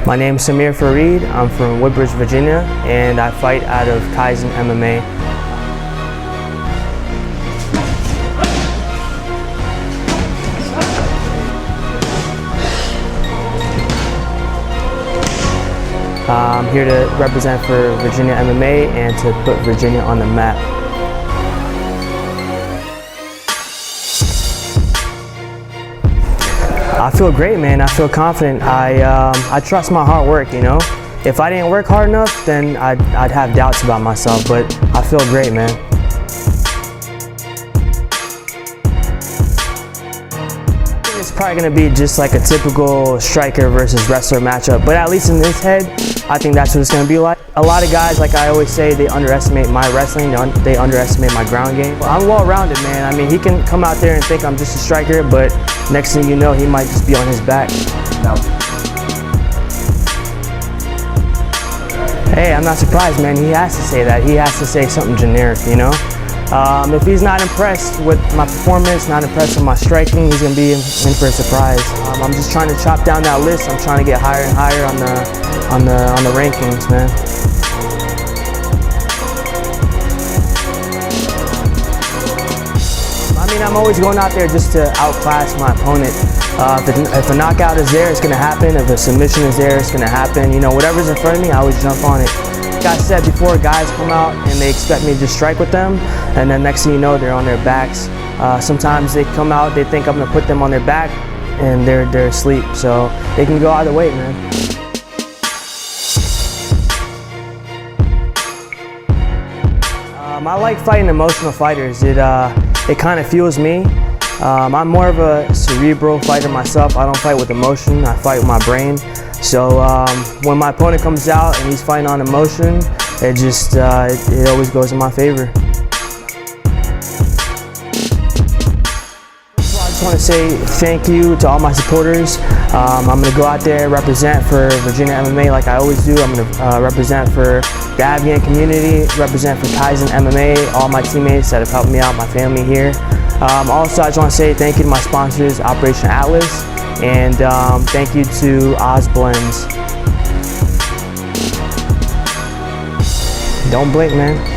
My name is Samir Farid. I'm from Woodbridge, Virginia, and I fight out of Kaizen MMA. I'm here to represent for Virginia MMA and to put Virginia on the map. I feel great, man. I feel confident. I trust my hard work, you know. If I didn't work hard enough, then I'd have doubts about myself, but I feel great, man. It's probably gonna be just like a typical striker versus wrestler matchup, but at least in his head, I think that's what it's gonna be like. A lot of guys, like I always say, they underestimate my wrestling, they underestimate my ground game. I'm well-rounded, man. I mean, he can come out there and think I'm just a striker, but next thing you know, he might just be on his back. No. Hey, I'm not surprised, man. He has to say that. He has to say something generic, you know? If he's not impressed with my performance, not impressed with my striking, he's gonna be in for a surprise. I'm just trying to chop down that list. I'm trying to get higher and higher on the rankings, man. I mean, I'm always going out there just to outclass my opponent. If a knockout is there, it's gonna happen. If a submission is there, it's gonna happen. You know, whatever's in front of me, I always jump on it. Like I said before, guys come out and they expect me to just strike with them, and then next thing you know, they're on their backs. Sometimes they come out, they think I'm gonna put them on their back, and they're asleep. So they can go either way, man. I like fighting emotional fighters. It kind of fuels me. I'm more of a cerebral fighter myself. I don't fight with emotion, I fight with my brain. So when my opponent comes out and he's fighting on emotion, it always goes in my favor. I just want to say thank you to all my supporters. I'm going to go out there, represent for Virginia MMA like I always do. I'm going to represent for the Afghan community, represent for Kaizen MMA, all my teammates that have helped me out, my family here. Also, I just want to say thank you to my sponsors, Operation Atlas, and thank you to Oz Blends. Don't blink, man.